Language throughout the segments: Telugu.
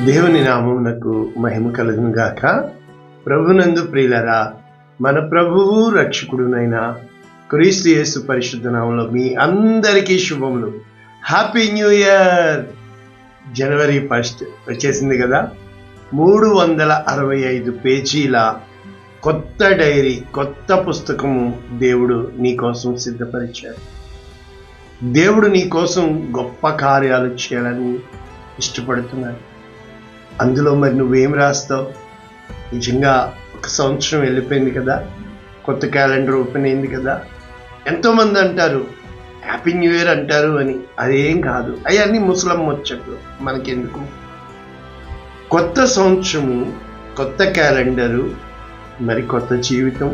దేవుని నామమునకు మహిమ కలుగును గాక. ప్రభునందు ప్రియులరా, మన ప్రభువు రక్షకుడునైన క్రీస్తు యేసు పరిశుద్ధ నామములో మీ అందరికీ శుభములు. Happy new year. జనవరి 1 వచ్చేసింది కదా. 365 పేజీల కొత్త డైరీ, కొత్త పుస్తకము దేవుడు నీ కోసం సిద్ధపరిచాడు. దేవుడు నీ కోసం గొప్ప కార్యాలు చేయాలని ఇష్టపడుతున్నాడు. అందులో మరి నువ్వేం రాస్తావు? నిజంగా ఒక సంవత్సరం వెళ్ళిపోయింది కదా, కొత్త క్యాలెండర్ ఓపెన్ అయింది కదా. ఎంతోమంది అంటారు హ్యాపీ న్యూ ఇయర్ అంటారు అని. అదేం కాదు, అవన్నీ ముసలమ్మ ముచ్చట్లు, మనకెందుకు. కొత్త సంవత్సరము, కొత్త క్యాలెండరు, మరి కొత్త జీవితం.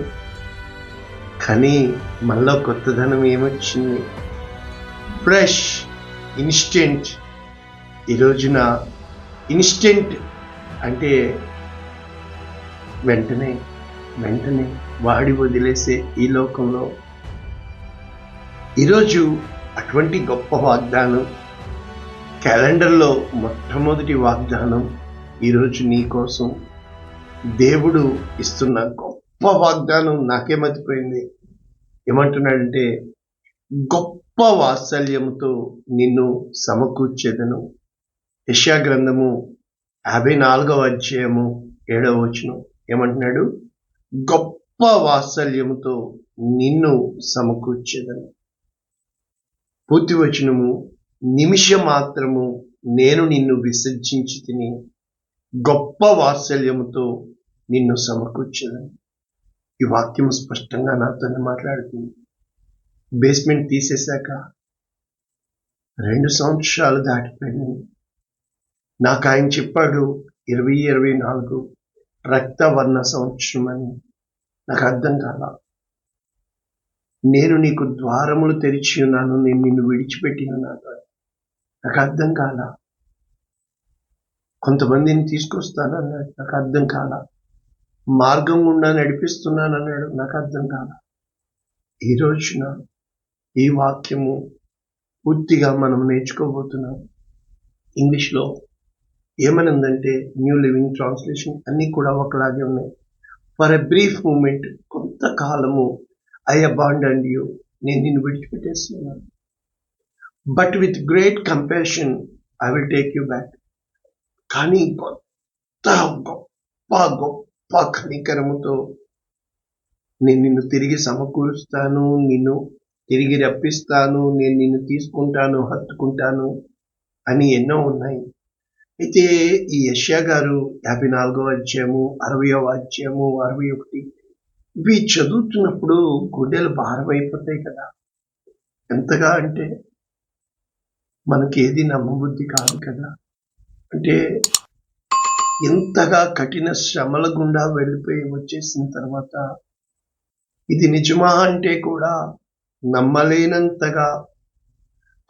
కానీ మనలో కొత్తదనం ఏమొచ్చింది? Fresh, instant. ఈ రోజున ఇన్స్టెంట్ అంటే వెంటనే వాడి వదిలేసే ఈ లోకంలో ఈరోజు అటువంటి గొప్ప వాగ్దానం, క్యాలెండర్లో మొట్టమొదటి వాగ్దానం ఈరోజు నీ కోసం దేవుడు ఇస్తున్న గొప్ప వాగ్దానం. నాకే మతిపోయింది. ఏమంటున్నాడంటే, గొప్ప వాత్సల్యముతో నిన్ను సమకూర్చేదను. యెషయా గ్రంథము 54వ అధ్యాయము 7వ వచనం ఏమంటున్నాడు? గొప్ప వాత్సల్యముతో నిన్ను సమకూర్చేదను. పూర్తి వచనము, నిమిషం మాత్రము నేను నిన్ను విసర్జించి తిని గొప్ప వాత్సల్యముతో నిన్ను సమకూర్చేదను. ఈ వాక్యము స్పష్టంగా నాతో మాట్లాడుతుంది. బేస్మెంట్ తీసేశాక 2 సంవత్సరాలు దాటిపోయింది. నాకు ఆయన చెప్పాడు 2024 రక్తవర్ణ సంవత్సరం అని. నాకు అర్థం కాల. నేను నీకు ద్వారములు తెరిచి ఉన్నాను, నేను నిన్ను విడిచిపెట్టి ఉన్నాను. నాకు అర్థం కాల. కొంతమందిని తీసుకొస్తానన్నాడు, నాకు అర్థం కాల. మార్గం గుండా నడిపిస్తున్నానన్నాడు, నాకు అర్థం కాల. ఈ రోజున ఈ వాక్యము పూర్తిగా మనం నేర్చుకోబోతున్నాం. ఇంగ్లీష్లో ఏమనుందంటే, న్యూ లివింగ్ ట్రాన్స్లేషన్ అన్నీ కూడా ఒకలాగే ఉన్నాయి. ఫర్ ఎ బ్రీఫ్ మూమెంట్, కొంతకాలము ఐ అబాండన్డ్ యూ, నేను నిన్ను విడిచిపెట్టేస్తున్నాను. But with great compassion I will take you back. కానీ గొప్ప కనికరముతో నేను నిన్ను తిరిగి సమకూరుస్తాను, నిన్ను తిరిగి రప్పిస్తాను, నేను నిన్ను తీసుకుంటాను, హత్తుకుంటాను అని ఎన్నో ఉన్నాయి. అయితే ఈ యెషయా గారు 54వ అధ్యాయము, 60వ అధ్యాయము, 61 ఇవి చదువుతున్నప్పుడు గుండెలు భారమైపోతాయి కదా. ఎంతగా అంటే మనకి ఏది నమ్మబుద్ధి కాదు కదా. అంటే ఎంతగా కఠిన శ్రమల గుండా వెళ్ళిపోయి వచ్చేసిన తర్వాత ఇది నిజమా అంటే కూడా నమ్మలేనంతగా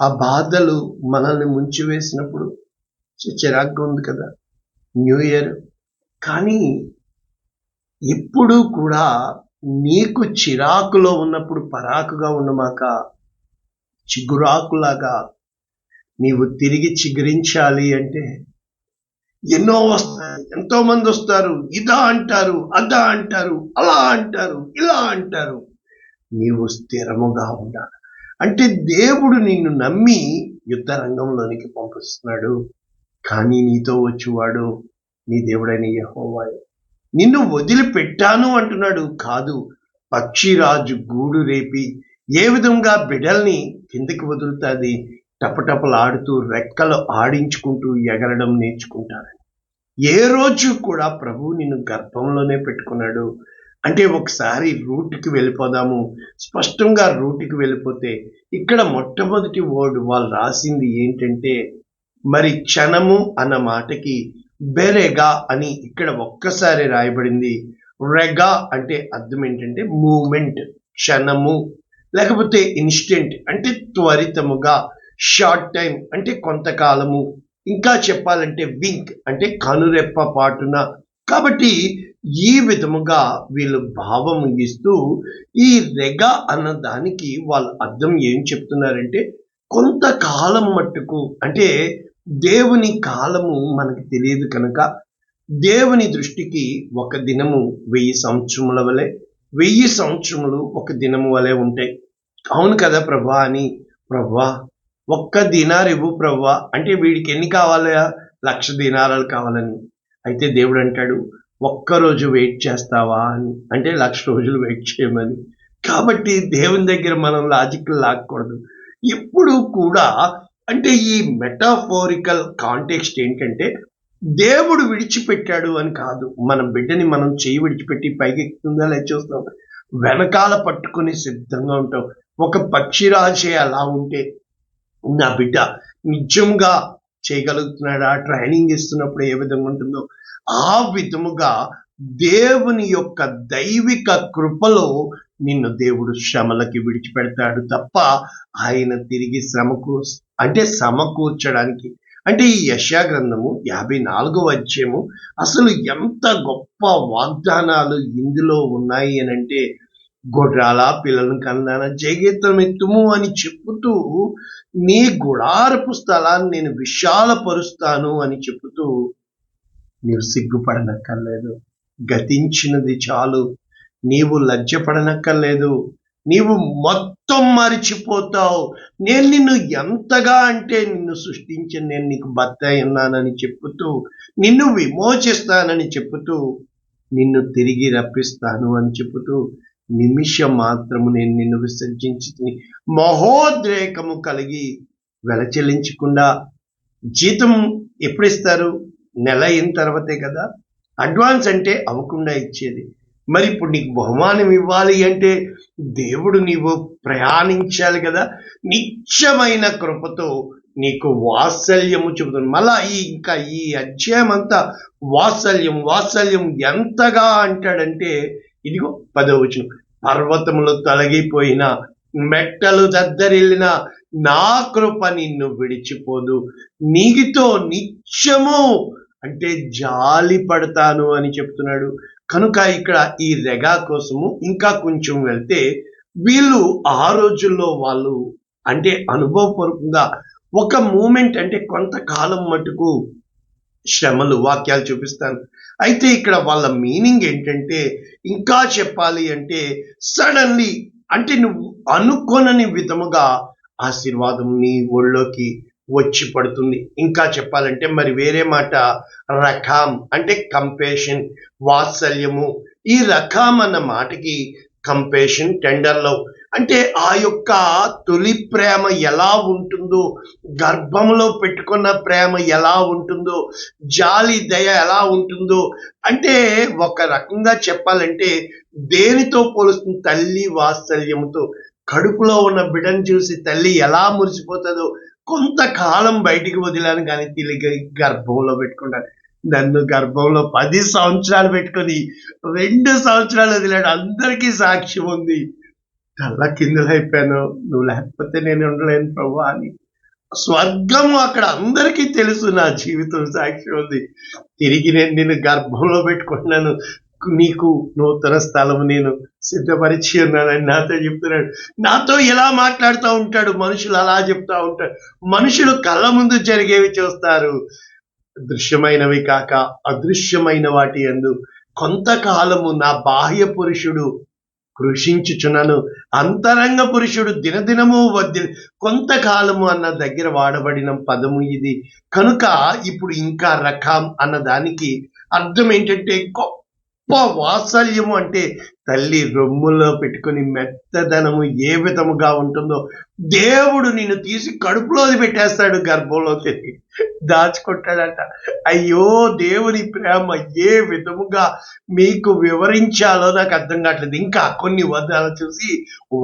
ఆ బాధలు మనల్ని ముంచివేసినప్పుడు చిరాగ్గా ఉంది కదా న్యూ ఇయర్. కానీ ఎప్పుడూ కూడా నీకు చిరాకులో ఉన్నప్పుడు పరాకుగా ఉండమాక, చిగురాకులాగా నీవు తిరిగి చిగురించాలి అంటే ఎన్నో వస్తాయి. ఎంతో మంది వస్తారు, ఇదా అంటారు, అదా అంటారు, అలా అంటారు, ఇలా అంటారు. నీవు స్థిరముగా ఉండాలి. అంటే దేవుడు నిన్ను నమ్మి యుద్ధ రంగంలోనికి పంపిస్తున్నాడు. కానీ నీతో వచ్చేవాడు నీ దేవుడైన యెహోవాయే. నిన్ను వదిలిపెట్టాను అంటున్నాడు. కాదు, పక్షిరాజు గూడు రేపి ఏ విధంగా బిడల్ని కిందకి వదులుతుంది, టపటపలాడుతూ రెక్కలు ఆడించుకుంటూ ఎగరడం నేర్చుకుంటారని. ఏ రోజు కూడా ప్రభువు నిన్ను గర్భంలోనే పెట్టుకున్నాడు. అంటే ఒకసారి రూట్కి వెళ్ళిపోదాము. స్పష్టంగా రూట్కి వెళ్ళిపోతే ఇక్కడ మొట్టమొదటి వర్డ్ వాళ్ళు రాసింది ఏంటంటే, మరి క్షణము అన్న మాటకి బెరెగా అని ఇక్కడ ఒక్కసారి రాయబడింది. రెగా అంటే అర్థం ఏంటంటే మూమెంట్, క్షణము, లేకపోతే ఇన్స్టెంట్ అంటే త్వరితముగా, షార్ట్ టైం అంటే కొంతకాలము, ఇంకా చెప్పాలంటే వింక్ అంటే కనురెప్ప పాటున. కాబట్టి ఈ విధముగా వీళ్ళు భావం ఇస్తూ ఈ రెగా అన్న దానికి వాళ్ళు అర్థం ఏం చెప్తున్నారంటే, కొంతకాలం మట్టుకు అంటే దేవుని కాలము మనకు తెలియదు కనుక దేవుని దృష్టికి ఒక దినము 1000 సంవత్సరముల వలె, 1000 సంవత్సరములు ఒక దినము వలె ఉంటాయి. అవును కదా ప్రభా అని, ప్రభా ఒక్క దీనార్ ఇవ్వు ప్రభా అంటే వీడికి ఎన్ని కావాలా? 1,00,000 దీనారాలు కావాలని. అయితే దేవుడు అంటాడు, ఒక్కరోజు వెయిట్ చేస్తావా అని, అంటే 1,00,000 రోజులు వెయిట్ చేయమని. కాబట్టి దేవుని దగ్గర మనం లాజిక్ లాక్కూడదు. ఎప్పుడు కూడా అంటే ఈ మెటాఫోరికల్ కాంటెక్స్ట్ ఏంటంటే, దేవుడు విడిచిపెట్టాడు అని కాదు. మన బిడ్డని మనం చేయి విడిచిపెట్టి పైకి ఎక్కుతుందా లేదా చూస్తాం. వెనకాల పట్టుకుని సిద్ధంగా ఉంటాం. ఒక పక్షిరాజే అలా ఉంటే నా బిడ్డ నిజంగా చేయగలుగుతున్నాడా, ట్రైనింగ్ ఇస్తున్నప్పుడు ఏ విధంగా ఉంటుందో ఆ విధముగా దేవుని యొక్క దైవిక కృపలో నిన్ను దేవుడు శ్రమలకి విడిచిపెడతాడు తప్ప ఆయన తిరిగి సమకూర్చడానికి. అంటే ఈ యెషయా గ్రంథము 54వ అధ్యాయము అసలు ఎంత గొప్ప వాగ్దానాలు ఇందులో ఉన్నాయి అని అంటే, గొర్రెల పిల్లలను కన్నాన జయగీతం ఎత్తుము అని చెప్పుతూ నీ గుడారపు స్థలాన్ని నేను విశాలపరుస్తాను అని చెప్పుతూ నీవు సిగ్గుపడనక్కర్లేదు, గతించినది చాలు, నీవు లజ్జపడనక్కర్లేదు, నీవు మొత్తం మరిచిపోతావు. నేను నిన్ను ఎంతగా అంటే నిన్ను సృష్టించిన నేను నీకు భర్త ఉన్నానని చెప్పుతూ, నిన్ను విమోచిస్తానని చెప్పుతూ, నిన్ను తిరిగి రప్పిస్తాను అని చెప్పుతూ, నిమిషం మాత్రము నేను నిన్ను విసర్జించి మహోద్రేకము కలిగి వెల చెల్లించకుండా. జీతం ఎప్పుడు ఇస్తారు? నెల అయిన తర్వాతే కదా. అడ్వాన్స్ అంటే అవ్వకుండా ఇచ్చేది. మరి ఇప్పుడు నీకు బహుమానం ఇవ్వాలి అంటే దేవుడు నీవు ప్రయాణించాలి కదా. నిత్యమైన కృపతో నీకు వాత్సల్యము చెబుతుంది. మళ్ళా ఇంకా ఈ అధ్యాయం అంతా వాత్సల్యం వాత్సల్యం ఎంతగా అంటాడంటే, ఇదిగో 10వ వచనం, పర్వతములు తొలగిపోయిన, మెట్టలు దద్దరిల్లిన నా కృప నిన్ను విడిచిపోదు, నీతో నిత్యము అంటే జాలి పడతాను అని చెప్తున్నాడు. కనుక ఇక్కడ ఈ రెగా కోసము ఇంకా కొంచెం వెళ్తే, వీళ్ళు ఆ రోజుల్లో వాళ్ళు అంటే అనుభవపూర్వకంగా ఒక మూమెంట్ అంటే కొంతకాలం మటుకు శ్రమలు, వాక్యాలు చూపిస్తాను. అయితే ఇక్కడ వాళ్ళ మీనింగ్ ఏంటంటే, ఇంకా చెప్పాలి అంటే సడన్లీ అంటే నువ్వు అనుకోనని విధముగా ఆశీర్వాదం నీ ఒళ్ళోకి వచ్చి పడుతుంది. ఇంకా చెప్పాలంటే మరి వేరే మాట రకాం అంటే కంపేషన్, వాత్సల్యము. ఈ రకాం అన్న మాటకి కంపేషన్, టెండర్ లవ్ అంటే ఆ యొక్క తొలి ప్రేమ ఎలా ఉంటుందో, గర్భంలో పెట్టుకున్న ప్రేమ ఎలా ఉంటుందో, జాలి దయ ఎలా ఉంటుందో, అంటే ఒక రకంగా చెప్పాలంటే దేనితో పోలుస్తుంది? తల్లి వాత్సల్యముతో. కడుపులో ఉన్న బిడ్డను చూసి తల్లి ఎలా మురిసిపోతుందో, కొంతకాలం బయటికి వదిలాను కానీ తిరిగి గర్భంలో పెట్టుకుంటాను. నన్ను గర్భంలో 10 సంవత్సరాలు పెట్టుకొని 2 సంవత్సరాలు వదిలాడు. అందరికీ సాక్ష్యం ఉంది. తల్ల కిందులైపోయాను, నువ్వు లేకపోతే నేను ఉండలేను ప్రభు అని. స్వర్గం అక్కడ అందరికీ తెలుసు, నా జీవితం సాక్ష్యం ఉంది. తిరిగి నేను నిన్ను గర్భంలో పెట్టుకుంటున్నాను, నీకు నూతన స్థలం నేను సిద్ధపరిచి ఉన్నానని నాతో చెప్తున్నాడు. నాతో ఎలా మాట్లాడుతూ ఉంటాడు, మనుషులు అలా చెప్తా ఉంటారు. మనుషులు కళ్ళ ముందు జరిగేవి చూస్తారు, దృశ్యమైనవి కాక అదృశ్యమైన వాటి యందు కొంతకాలము నా బాహ్య పురుషుడు కృషించుచున్నాను, అంతరంగ పురుషుడు దినదినము కొంతకాలము అన్న దగ్గర వాడబడిన పదము ఇది. కనుక ఇప్పుడు ఇంకా రకాం అన్న దానికి అర్థం ఏంటంటే గొప్ప వాత్సల్యము. అంటే తల్లి రొమ్ములో పెట్టుకుని మెత్తదనము ఏ విధముగా ఉంటుందో దేవుడు నిన్ను తీసి కడుపులోది పెట్టేస్తాడు, గర్భంలో దాచుకుంటాడట. అయ్యో దేవుని ప్రేమ ఏ విధముగా మీకు వివరించాలో నాకు అర్థం కావట్లేదు. ఇంకా కొన్ని వదాలు చూసి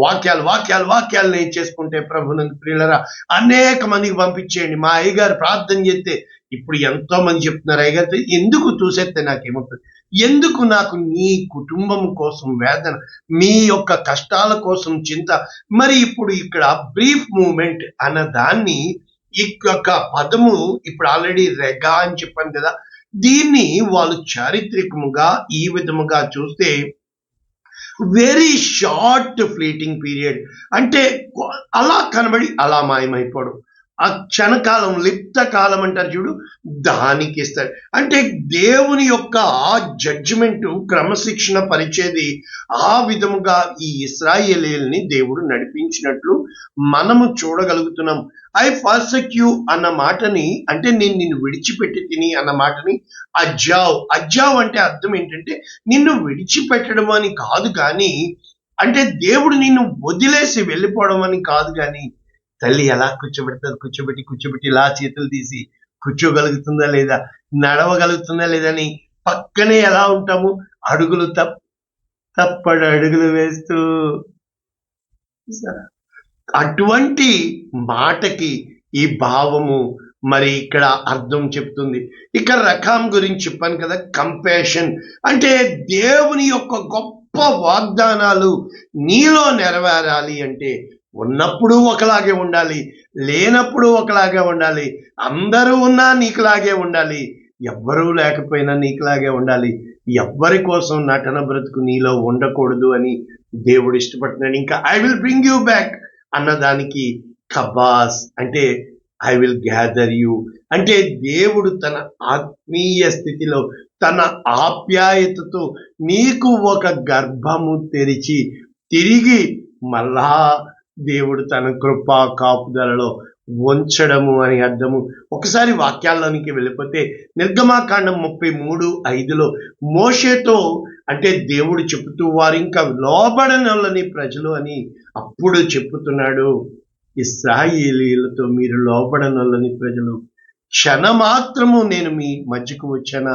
వాక్యాలు నేను చేసుకుంటే ప్రభునందు ప్రియులరా అనేక మందికి పంపించేయండి. మా అయ్యగారు ప్రార్థన చేస్తే ఇప్పుడు ఎంతో మంది చెప్తున్నారు, అయ్యగారితో ఎందుకు చూసేస్తే నాకేమవుతుంది, ఎందుకు నాకు నీ కుటుంబం కోసం వేదన, మీ యొక్క కష్టాల కోసం చింత. మరి ఇప్పుడు ఇక్కడ బ్రీఫ్ మూమెంట్ అన్న దాన్ని ఈ యొక్క పదము ఇప్పుడు ఆల్రెడీ రెగా అని చెప్పాను కదా, దీన్ని వాళ్ళు చారిత్రకముగా ఈ విధముగా చూస్తే వెరీ షార్ట్ ఫ్లీటింగ్ పీరియడ్. అంటే అలా కనబడి అలా మాయమైపోవడం, ఆ క్షణకాలం, లిప్త కాలం అంటారు చూడు, దానికి ఇస్తాడు. అంటే దేవుని యొక్క జడ్జిమెంట్, క్రమశిక్షణ పరిచేది ఆ విధముగా ఈ ఇశ్రాయేలీయుల్ని దేవుడు నడిపించినట్లు మనము చూడగలుగుతున్నాం. ఐ ఫార్సక్యూ అన్న మాటని, అంటే నేను నిన్ను విడిచిపెట్టి తిని అన్న మాటని అజ్జావ్ అంటే అర్థం ఏంటంటే నిన్ను విడిచిపెట్టడం అని కాదు, కానీ అంటే దేవుడు నిన్ను వదిలేసి వెళ్ళిపోవడం అని కాదు, కానీ తల్లి ఎలా కూర్చోబెట్టి ఇలా చేతులు తీసి కూర్చోగలుగుతుందా లేదా, నడవగలుగుతుందా లేదని పక్కనే ఎలా ఉంటాము, అడుగులు తప్పడు అడుగులు వేస్తూ. అటువంటి మాటకి ఈ భావము మరి ఇక్కడ అర్థం చెప్తుంది. ఇక్కడ రకాం గురించి చెప్పాను కదా, కంపాషన్ అంటే దేవుని యొక్క గొప్ప వాగ్దానాలు నీలో నెరవేరాలి అంటే ఉన్నప్పుడు ఒకలాగే ఉండాలి, లేనప్పుడు ఒకలాగే ఉండాలి, అందరూ ఉన్నా నీకులాగే ఉండాలి, ఎవ్వరూ లేకపోయినా నీకులాగే ఉండాలి, ఎవ్వరి కోసం నటన బ్రతుకు నీలో ఉండకూడదు అని దేవుడు ఇష్టపడుతున్నాడు. ఇంకా I will bring you back అన్నదానికి కబాస్ అంటే ఐ విల్ గ్యాదర్ యూ అంటే దేవుడు తన ఆత్మీయ స్థితిలో తన ఆప్యాయతతో నీకు ఒక గర్భము తెరిచి తిరిగి మళ్ళా దేవుడు తన కృపా కాపుదలలో ఉంచడము అని అర్థము. ఒకసారి వాక్యాల్లోనికి వెళ్ళిపోతే నిర్గమాకాండం 33:5 మోషేతో అంటే దేవుడు చెబుతూ వారు ఇంకా లోబడనొల్లని ప్రజలు అని అప్పుడు చెప్పుతున్నాడు. ఇశ్రాయేలీయులతో మీరు లోబడనొల్లని ప్రజలు, క్షణమాత్రము నేను మీ మధ్యకు వచ్చానా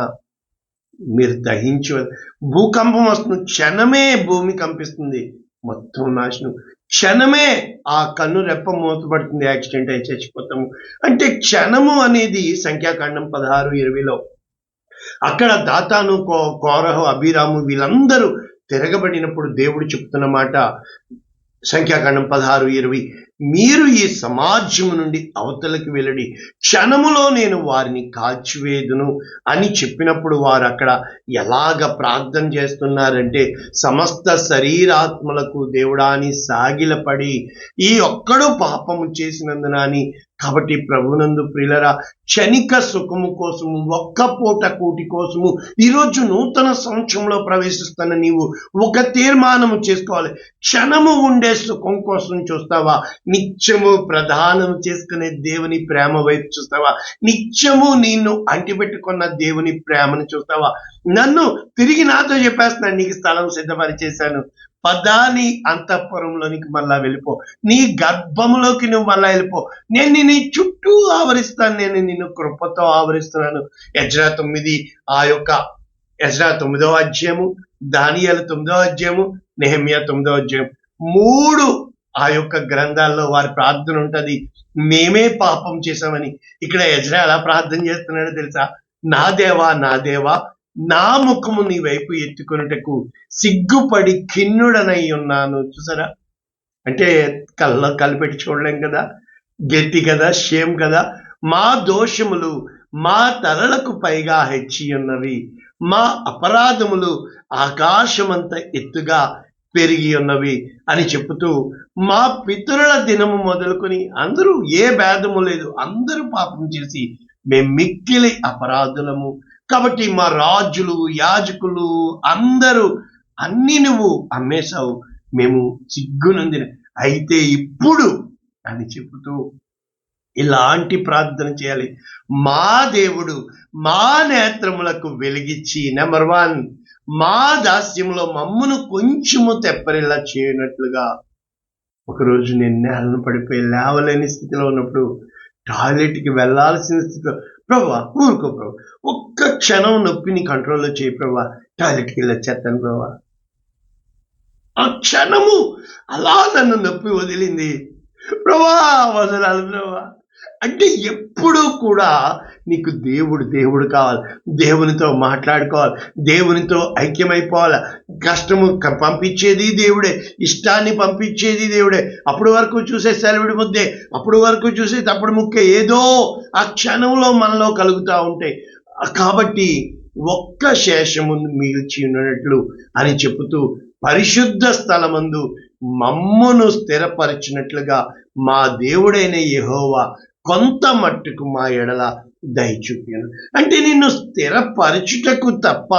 మీరు దహించు. భూకంపం వస్తుంది, క్షణమే భూమి కంపిస్తుంది, మొత్తం నాశనం, క్షణమే ఆ కన్ను రెప్ప మూతపడుతుంది, యాక్సిడెంట్ అయి చచ్చిపోతాము. అంటే క్షణము అనేది సంఖ్యాకాండం 16:20 అక్కడ దాతాను, కోరహు, అబీరాము వీళ్ళందరూ తిరగబడినప్పుడు దేవుడు చెప్తున్న మాట సంఖ్యాకాండం 16:20 మీరు ఈ సమాజము నుండి అవతలకి వెళ్ళడి, క్షణములో నేను వారిని కాల్చివేదును అని చెప్పినప్పుడు వారు అక్కడ ఎలాగ ప్రార్థన చేస్తున్నారంటే సమస్త శరీరాత్మలకు దేవుడా అని సాగిలపడి ఈ ఒక్కడు పాపము చేసినందున అని. కాబట్టి ప్రభునందు ప్రియులరా, క్షణిక సుఖము కోసము, ఒక్క పూట కూటి కోసము ఈరోజు నూతన సంవత్సరంలో ప్రవేశిస్తున్న నీవు ఒక తీర్మానము చేసుకోవాలి. క్షణము ఉండే సుఖం కోసం చూస్తావా, నిత్యము ప్రధానం చేసుకునే దేవుని ప్రేమ వైపు చూస్తావా, నిత్యము నిన్ను అంటిపెట్టుకున్న దేవుని ప్రేమను చూస్తావా? నన్ను తిరిగి నాతో చెప్పేస్తున్నాను, నీకు స్థలం సిద్ధపరిచేశాను, పదాని అంతఃపురంలోనికి మళ్ళా వెళ్ళిపో, నీ గర్భంలోకి నువ్వు మళ్ళా వెళ్ళిపో, నేను నీ చుట్టూ ఆవరిస్తాను, నేను నిన్ను కృపతో ఆవరిస్తున్నాను. ఎజ్రా 9 ఆ యొక్క ఎజ్రా 9వ అధ్యాయము, దానియేలు 9వ అధ్యాయము, నెహెమ్యా 9వ అధ్యాయం 3 ఆ యొక్క గ్రంథాల్లో వారి ప్రార్థన ఉంటది, మేమే పాపం చేశామని. ఇక్కడ ఎజ్రా ఎలా ప్రార్థన చేస్తున్నాడో తెలుసా? నా దేవా నా దేవా, నా ముఖము నీ వైపు ఎత్తుకొనుటకు సిగ్గుపడి ఖిన్నుడనై ఉన్నాను. చూసారా, అంటే కలిపెట్టి చూడలేం కదా, గట్టి కదా, షేమ్ కదా. మా దోషములు మా తలలకు పైగా హెచ్చి ఉన్నవి, మా అపరాధములు ఆకాశమంత ఎత్తుగా పెరిగి ఉన్నవి అని చెబుతూ మా పితరుల దినము మొదలుకొని అందరూ ఏ భేదము లేదు, అందరూ పాపం చేసి మేము మిక్కిలి అపరాధులము. కాబట్టి మా రాజులు, యాజకులు అందరూ అన్ని నువ్వు అమ్మేశావు, మేము సిగ్గునందిన. అయితే ఇప్పుడు అని చెబుతూ ఇలాంటి ప్రార్థన చేయాలి. మా దేవుడు మా నేత్రములకు వెలిగించి, నెంబర్ 1 మా దాస్యంలో మమ్మును కొంచెము తెప్పరిలా చేయనట్లుగా. ఒకరోజు నేను నేలను పడిపోయి లేవలేని స్థితిలో ఉన్నప్పుడు, టాయిలెట్కి వెళ్ళాల్సిన స్థితిలో, ప్రభా ఊరుకో ప్రభా, ఒక్క క్షణం నొప్పిని కంట్రోల్లో చేయి ప్రభా, టాయిలెట్కి వెళ్ళి వచ్చేస్తాను ప్రభా. ఆ క్షణము అలా నన్ను నొప్పి వదిలింది ప్రభా, వదలాలి ప్రభా. అంటే ఎప్పుడూ కూడా నీకు దేవుడు కావాలి, దేవునితో మాట్లాడుకోవాలి, దేవునితో ఐక్యమైపోవాలి. కష్టము పంపించేది దేవుడే, ఇష్టాన్ని పంపించేది దేవుడే. అప్పుడు వరకు చూసే సెలవిడి ముద్దే, అప్పుడు వరకు చూసే తప్పుడు ముక్కే ఏదో ఆ క్షణంలో మనలో కలుగుతూ ఉంటాయి. కాబట్టి ఒక్క శేషము మిగిల్చి ఉన్నట్లు అని చెబుతూ పరిశుద్ధ స్థలమందు మమ్మును స్థిరపరిచినట్లుగా మా దేవుడైన యెహోవా కొంత మట్టుకు మా ఎడల దయ చూపాను. అంటే నిన్ను స్థిరపరచుటకు తప్ప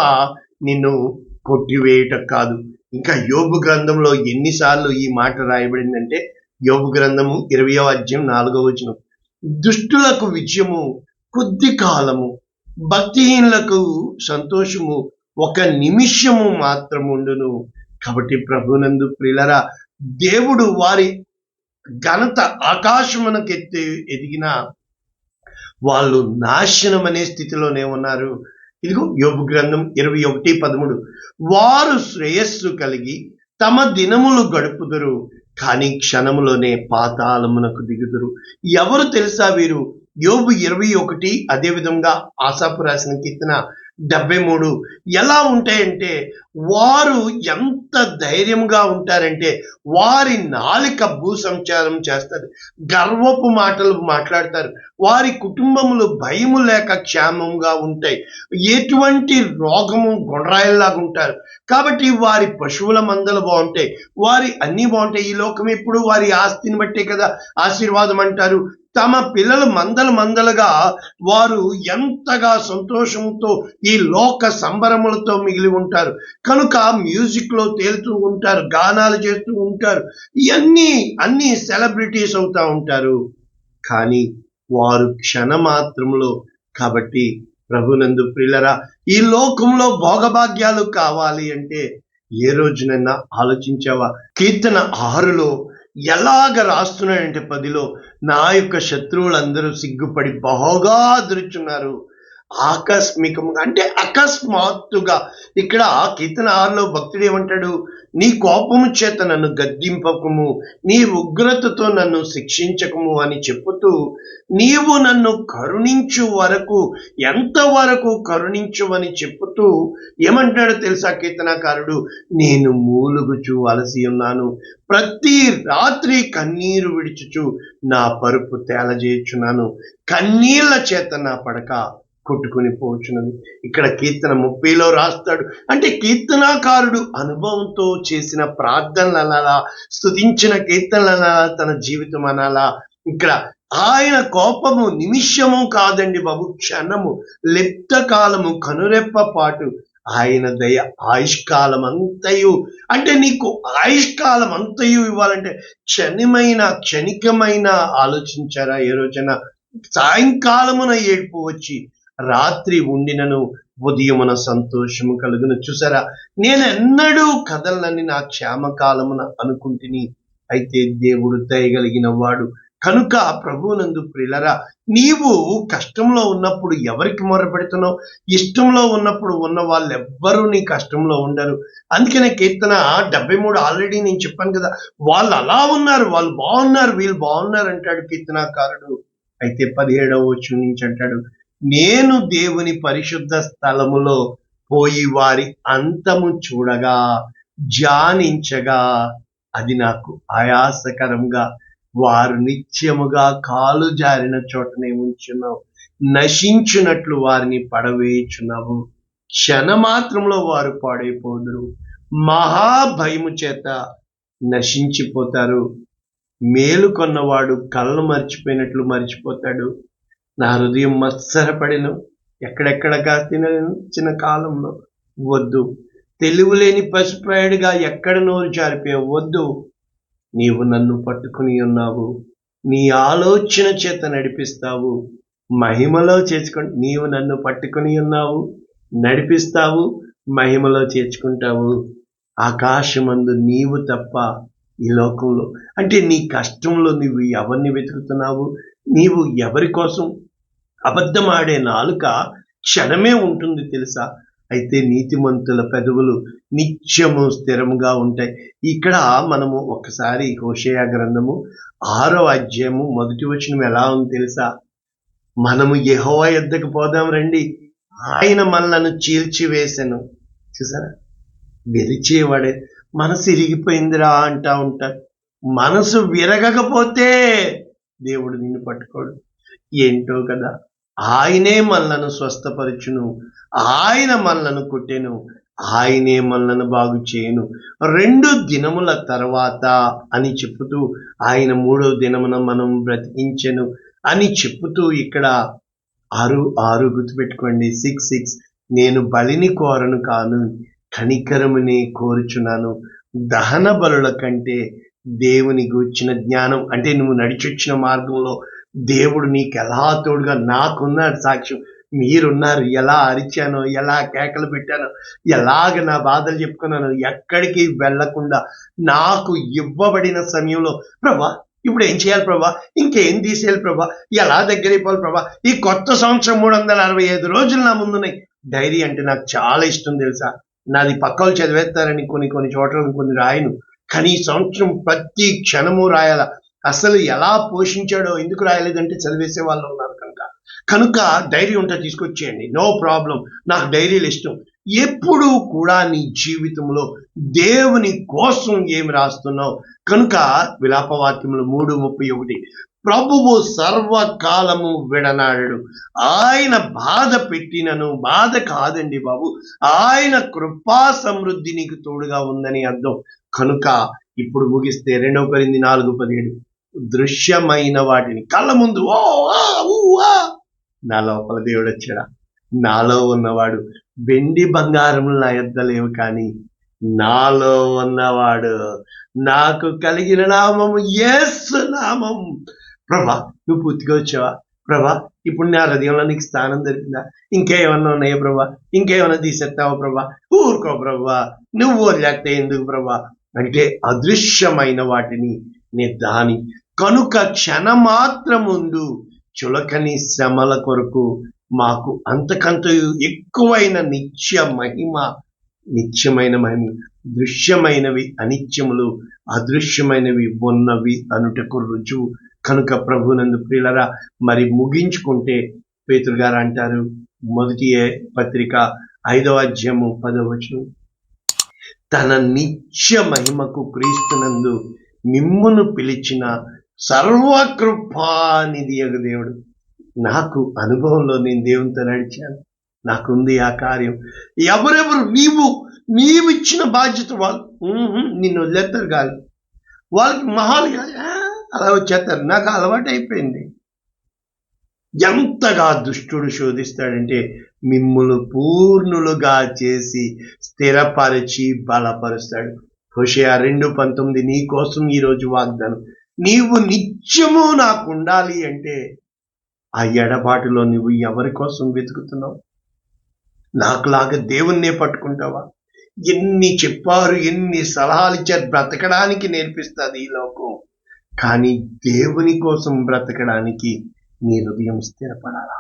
నిన్ను కొట్టివేయుట కాదు. ఇంకా యోబు గ్రంథంలో ఎన్నిసార్లు ఈ మాట రాయబడిందంటే, యోబు గ్రంథము 20వ అధ్యాయం 4వ వచనం, దుష్టులకు విజయము కొద్ది కాలము, భక్తిహీనులకు సంతోషము ఒక నిమిషము మాత్రముండును. కాబట్టి ప్రభునందు ప్రియులారా, దేవుడు వారి ఘనత ఆకాశమునకు ఎదిగిన వాళ్ళు నాశనం అనే స్థితిలోనే ఉన్నారు. ఇదిగో యోబు గ్రంథం 21:13, వారు శ్రేయస్సు కలిగి తమ దినములు గడుపుదురు, కానీ క్షణములోనే పాతాళమునకు దిగుదురు. ఎవరు తెలుసా వీరు? యోబు 21, అదేవిధంగా ఆసాపు రాసిన కీర్తన 73 ఎలా ఉంటాయంటే, వారు ఎంత ధైర్యంగా ఉంటారంటే వారి నాలిక భూ సంచారం చేస్తారు, గర్వపు మాటలు మాట్లాడతారు, వారి కుటుంబములు భయము లేక క్షేమంగా ఉంటాయి, ఎటువంటి రోగము గొండ్రాయిల్లాగా ఉంటారు. కాబట్టి వారి పశువుల మందలు బాగుంటాయి, వారి అన్నీ బాగుంటాయి. ఈ లోకం ఎప్పుడు వారి ఆస్తిని బట్టే కదా ఆశీర్వాదం అంటారు. తమ పిల్లలు మందలుగా వారు ఎంతగా సంతోషంతో ఈ లోక సంబరములతో మిగిలి ఉంటారు. కనుక మ్యూజిక్ లో తేలుతూ ఉంటారు, గానాలు చేస్తూ ఉంటారు, అన్ని సెలబ్రిటీస్ అవుతా ఉంటారు. కానీ వారు క్షణమాత్రంలో. కాబట్టి ప్రభునందు ప్రియులరా, ఈ లోకంలో భోగభాగ్యాలు కావాలి అంటే ఏ రోజునైనా ఆలోచించావా? కీర్తన 6లో ఎలాగ రాస్తున్నాడంటే 10లో, నా యొక్క శత్రువులందరూ సిగ్గుపడి బహుగా అదురుచున్నారు. ఆకస్మికంగా అంటే అకస్మాత్తుగా. ఇక్కడ కీర్తన 6లో భక్తుడు ఏమంటాడు? నీ కోపము చేత నన్ను గద్దింపకము, నీ ఉగ్రతతో నన్ను శిక్షించకము అని చెప్పుతూ, నీవు నన్ను కరుణించు వరకు, ఎంతవరకు కరుణించు అని చెప్పుతూ ఏమంటాడో తెలుసా కీర్తనకారుడు? నేను మూలుగుచు అలసి ఉన్నాను, ప్రతి రాత్రి కన్నీరు విడిచుచు నా పరుపు తేలజేయుచున్నాను, కన్నీళ్ల చేత నా పడక కొట్టుకుని పోచున్నది. ఇక్కడ కీర్తన 30లో రాస్తాడు. అంటే కీర్తనాకారుడు అనుభవంతో చేసిన ప్రార్థనలు అనాలా, స్తుతించిన కీర్తనలు అనాలా, తన జీవితం అనాలా? ఇక్కడ ఆయన కోపము నిమిషము కాదండి బాబు, క్షణము, లిప్త కాలము, కనురెప్ప పాటు. ఆయన దయ ఆయుష్కాలం అంతయు. అంటే నీకు ఆయుష్కాలం అంతయు ఇవ్వాలంటే క్షణికమైన ఆలోచించారా? ఏ రోజైనా సాయంకాలమున ఏడుపు వచ్చి రాత్రి ఉండినను ఉదయమున సంతోషము కలుగును. చూసారా, నేనెన్నడూ కదలనని నా క్షేమకాలమున అనుకుంటుని, అయితే దేవుడు దయగలిగిన వాడు. కనుక ప్రభువునందు ప్రియులరా, నీవు కష్టంలో ఉన్నప్పుడు ఎవరికి మొరపెడుతున్నావు? ఇష్టంలో ఉన్నప్పుడు ఉన్న వాళ్ళు ఎవ్వరూ నీ కష్టంలో ఉండరు. అందుకనే కీర్తన 73 ఆల్రెడీ నేను చెప్పాను కదా, వాళ్ళు అలా ఉన్నారు, వాళ్ళు బాగున్నారు, వీళ్ళు బాగున్నారు అంటాడు కీర్తనాకారుడు. అయితే 17వ వచనం నుంచి అంటాడు, నేను దేవుని పరిశుద్ధ స్థలములో పోయి వారి అంతము చూడగా, ధ్యానించగా అది నాకు ఆయాసకరంగా, వారు నిత్యముగా కాలు జారిన చోటనే ఉంచున్నావు, నశించున్నట్లు వారిని పడవేయుచున్నావు, క్షణమాత్రంలో వారు పాడైపోదురు, మహాభయము చేత నశించిపోతారు. మేలు కొన్నవాడు కళ్ళు మర్చిపోయినట్లు మర్చిపోతాడు. నా హృదయం మత్సరపడిను, ఎక్కడెక్కడ కాసిన కాలంలో వద్దు. తెలివిలేని పసిప్రాయుడిగా ఎక్కడ నోరు జారిపోయావు? వద్దు. నీవు నన్ను పట్టుకుని ఉన్నావు, నీ ఆలోచన చేత నడిపిస్తావు, మహిమలో చేర్చుకుంటా. నీవు నన్ను పట్టుకుని ఉన్నావు, నడిపిస్తావు, మహిమలో చేర్చుకుంటావు. ఆకాశమందు నీవు తప్ప ఈ లోకంలో. అంటే నీ కష్టంలో నువ్వు ఎవరిని వెతుకుతున్నావు? నీవు ఎవరి కోసం? అబద్ధం ఆడే నాలుక క్షణమే ఉంటుంది తెలుసా? అయితే నీతిమంతుల పెదవులు నిత్యము స్థిరముగా ఉంటాయి. ఇక్కడ మనము ఒకసారి హోషేయ గ్రంథము 6వ అధ్యాయము 1వ వచనం ఎలా ఉంది తెలుసా? మనము యెహోవా యొద్దకు పోదాం రండి, ఆయన మనలను చీల్చివేసెను. చూసారా, విరిచేవాడే. మనసు ఇరిగిపోయిందిరా అంటా ఉంటారు. మనసు విరగకపోతే దేవుడు నిన్ను పట్టుకోడు. ఏంటో కదా, ఆయనే మనలను స్వస్థపరచును, ఆయన మనలను కొట్టెను, ఆయనే మనలను బాగు చేయను. 2 దినముల తర్వాత అని చెప్పుతూ ఆయన 3వ దినమున మనం బ్రతికించెను. అని చెప్పుతూ ఇక్కడ 6:6 గుర్తుపెట్టుకోండి. 6:6 నేను బలిని కోరను కాను, కనికరమునే కోరుచున్నాను. దహన బలుల కంటే దేవుని గూర్చిన జ్ఞానం, అంటే నువ్వు నడిచొచ్చిన మార్గంలో దేవుడు నీకు ఎలా తోడుగా, నాకున్నాడు సాక్ష్యం, మీరున్నారు. ఎలా అరిచానో, ఎలా కేకలు పెట్టానో, ఎలాగ నా బాధలు చెప్పుకున్నానో, ఎక్కడికి వెళ్లకుండా నాకు ఇవ్వబడిన సమయంలో ప్రభా ఇప్పుడు ఏం చేయాలి ప్రభా, ఇంకేం తీసేయాలి ప్రభా, ఎలా దగ్గరైపోవాలి ప్రభా, ఈ కొత్త సంవత్సరం 365 రోజులు నా ముందున్నాయి. డైరీ అంటే నాకు చాలా ఇష్టం తెలుసా. నాది పక్కలు చదివేస్తారని కొన్ని చోట్ల కొన్ని రాయను, కానీ ఈ సంవత్సరం ప్రతి క్షణము రాయాల. అసలు ఎలా పోషించాడో ఎందుకు రాయలేదంటే చదివేసే వాళ్ళు ఉన్నారు కనుక డైరీ ఉంటే తీసుకొచ్చేయండి, నో ప్రాబ్లం. నాకు డైరీలు ఇష్టం. ఎప్పుడు కూడా నీ జీవితంలో దేవుని కోసం ఏమి రాస్తున్నావు కనుక విలాపవాక్యములు 3:31 ప్రభువు సర్వకాలము విడనాడడు, ఆయన బాధ పెట్టినను, బాధ కాదండి బాబు, ఆయన కృపా సమృద్ధి నీకు తోడుగా ఉందని అర్థం. కనుక ఇప్పుడు ముగిస్తే 2 కొరింథీ 4:17 దృశ్యమైన వాటిని కళ్ళ ముందు నా లోపల దేవుడు వచ్చాడా, నాలో ఉన్నవాడు వెండి బంగారములు నా యొద్ద లేవు, కానీ నాలో ఉన్నవాడు, నాకు కలిగిన నామము యేసు నామం. ప్రభా నువ్వు పూర్తిగా వచ్చావా ప్రభా, ఇప్పుడు నా హృదయంలో నీకు స్థానం దొరికిందా, ఇంకేమన్నా ఉన్నాయా ప్రభా, ఇంకేమన్నా తీసేస్తావా ప్రభా, ఊరుకో ప్రభా, నువ్వు లేకపోతే ఎందుకు ప్రభా అంటే అదృశ్యమైన వాటిని దాని కనుక క్షణమాత్రం ముందు చులకని శ్రమల కొరకు మాకు అంతకంత ఎక్కువైన నిత్యమైన మహిమ, దృశ్యమైనవి అనిత్యములు, అదృశ్యమైనవి ఉన్నవి అనుటకు రుజువు. కనుక ప్రభునందు ప్రియులరా, మరి ముగించుకుంటే పేతురు గారు అంటారు, మొదటి పత్రిక 5వ అధ్యాయము 10వ వచనం, తన నిత్య మహిమకు క్రీస్తునందు మిమ్మును పిలిచిన సర్వకృపానిధి యగు దేవుడు. నాకు అనుభవంలో నేను దేవునితో నడిచాను, నాకుంది ఆ కార్యం. ఎవరెవరు నీవు ఇచ్చిన బాధ్యత వాళ్ళు నిన్ను వదిలేస్తారు కాదు, వాళ్ళకి మహాలుగా అలా వచ్చేస్తారు. నాకు అలవాటు అయిపోయింది. ఎంతగా దుష్టుడు శోధిస్తాడంటే మిమ్ములు పూర్ణులుగా చేసి స్థిరపరిచి బలపరుస్తాడు. హోషేయ 2:19 నీ కోసం ఈరోజు వాగ్దానం, నీవు నిత్యము నాకు ఉండాలి అంటే ఆ ఎడబాటులో నువ్వు ఎవరి కోసం వెతుకుతున్నావు? నాకులాగా దేవుణ్ణే పట్టుకుంటావా? ఎన్ని చెప్పారు, ఎన్ని సలహాలు ఇచ్చారు, బ్రతకడానికి నేర్పిస్తుంది ఈ లోకం, కానీ దేవుని కోసం బ్రతకడానికి నీ హృదయం స్థిరపడాలా.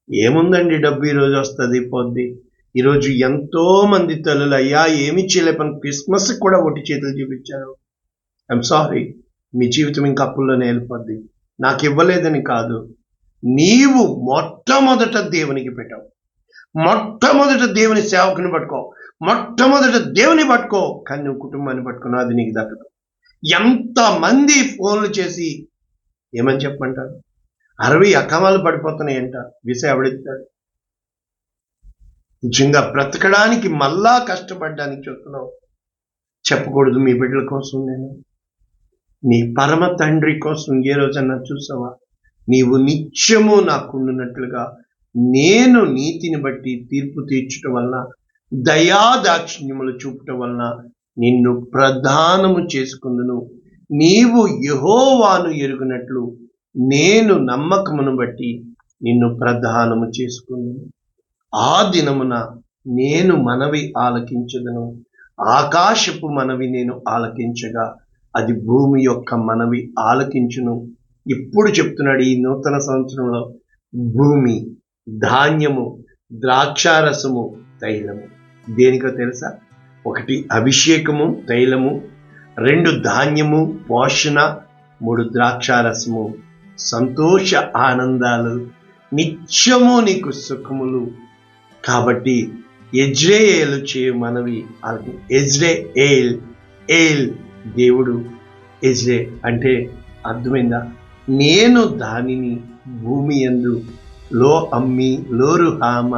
ఏముందండి, డబ్బు ఈరోజు వస్తుంది పోద్ది. ఈరోజు ఎంతో మంది తల్లులు అయ్యా ఏమి చేయలేపని క్రిస్మస్ కూడా ఒట్టి చేతులు చూపించారు. ఐఎమ్ సారీ, మీ జీవితం ఇంకా అప్పుల్లోనే వెళ్ళిపోద్ది. నాకు ఇవ్వలేదని కాదు, నీవు మొట్టమొదట దేవునికి పెట్టావు, మొట్టమొదట దేవుని సేవకుని పట్టుకో, మొట్టమొదట దేవుని పట్టుకో, కానీ నువ్వు కుటుంబాన్ని పట్టుకున్నావు, అది నీకు దక్కదు. ఎంతమంది ఫోన్లు చేసి ఏమని చెప్పమంటారు, 60 అక్రమాలు పడిపోతున్నాయంట, విస ఎవడెత్తాడు? నిజంగా బ్రతకడానికి మళ్ళా కష్టపడడానికి చూస్తున్నావు. చెప్పకూడదు మీ బిడ్డల కోసం, నేను నీ పరమ తండ్రి కోసం ఏ రోజన్నా చూసావా? నీవు నిత్యము నాకుండునట్లుగా నేను నీతిని బట్టి తీర్పు తీర్చటం వలన, దయాదాక్షిణ్యములు చూపటం వలన నిన్ను ప్రధానము చేసుకుందును. నీవు యెహోవాను ఎరుగునట్లు నేను నమ్మకమును బట్టి నిన్ను ప్రధానము చేసుకుందును. ఆ దినమున నేను మనవి ఆలకించదును, ఆకాశపు మనవి నేను ఆలకించగా అది భూమి యొక్క మనవి ఆలకించును. ఇప్పుడు చెప్తున్నాడు, ఈ నూతన సంవత్సరంలో భూమి ధాన్యము, ద్రాక్షారసము, తైలము. దేనికో తెలుసా? 1 అభిషేకము, తైలము, 2 ధాన్యము, పోషణ, 3 ద్రాక్షారసము, సంతోష ఆనందాలు, నిత్యము నీకు సుఖములు. కాబట్టి యెజ్రెయేలు చేయు మనవి యెజ్రెయేల్ దేవుడు, యెజ్రె అంటే అర్థమైందా? నేను దానిని భూమి యందు లో అమ్మి లోరుహామ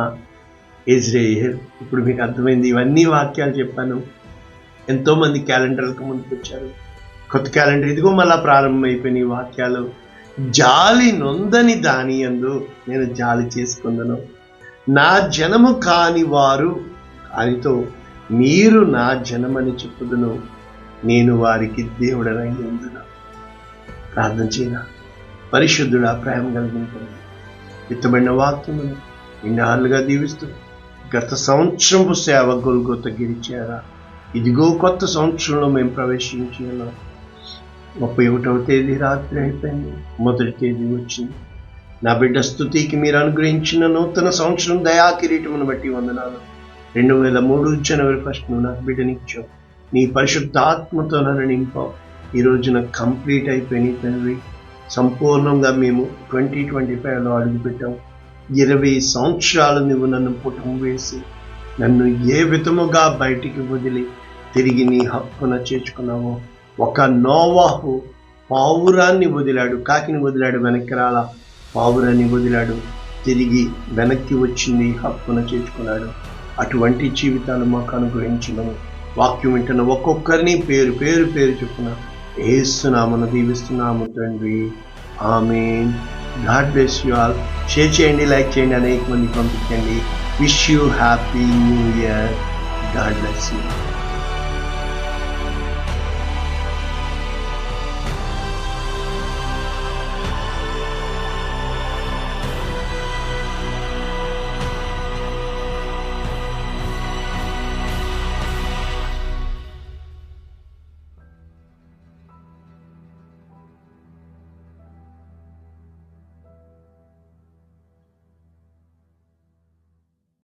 యెజ్రెయేల్. ఇప్పుడు మీకు అర్థమైంది. ఇవన్నీ వాక్యాలు చెప్పాను. ఎంతోమంది క్యాలెండర్లకు ముందుకు వచ్చారు. కొత్త క్యాలెండర్ ఇదిగో మళ్ళా ప్రారంభమైపోయిన ఈ వాక్యాలు జాలి నొందని దాని యందు నేను జాలి చేసుకుందును. నా జనము కాని వారు వారితో మీరు నా జనమని చెప్పుదును, నేను వారికి దేవుడనై ఉందును. ప్రార్థన చేయనా. పరిశుద్ధుడా, ప్రేమ కలిగించండి. విత్తబడిన వాక్యమును ఇన్నాళ్ళుగా దీవిస్తూ గత సంవత్సరపు సేవ గొల్గొత గిరిచారా, ఇదిగో కొత్త సంవత్సరంలో మేము ప్రవేశించి ఉన్నాం. 31వ తేదీ రాత్రి అయిపోయింది, మొదటి తేదీ వచ్చింది. నా బిడ్డ స్తుతికి మీరు అనుగ్రహించిన నూతన సంవత్సరం దయా కిరీటమును బట్టి వందనాలు. 2003 జనవరి 1 నాకు బిడ్డనిచ్చావు. నీ పరిశుద్ధ ఆత్మతో నన్ను నింపావు. ఈ రోజున కంప్లీట్ అయిపోయినాయి తండ్రి. సంపూర్ణంగా మేము 2025లో అడుగుపెట్టాం. 20 సంవత్సరాలు నువ్వు నన్ను పుటం వేసి నన్ను ఏ విధముగా బయటికి వదిలి తిరిగి నీ హక్కున చేర్చుకున్నావో. ఒక నోవాహు పావురాన్ని వదిలాడు, కాకిని వదిలాడు, వెనక్కి రాలా. పావురాన్ని వదిలాడు, తిరిగి వెనక్కి వచ్చింది, హక్కున చేర్చుకున్నాడు. అటువంటి జీవితాలు మాకు అనుగ్రహించినము. వాక్యం వింటున్న ఒక్కొక్కరిని పేరు పేరు పేరు చొప్పున యేసునామమున దీవిస్తున్నాము తండ్రి. Amen. God bless you all. Share చేయండి, లైక్ చేయండి, అనేక మంది పంపించండి. Wish you happy new year. God bless you.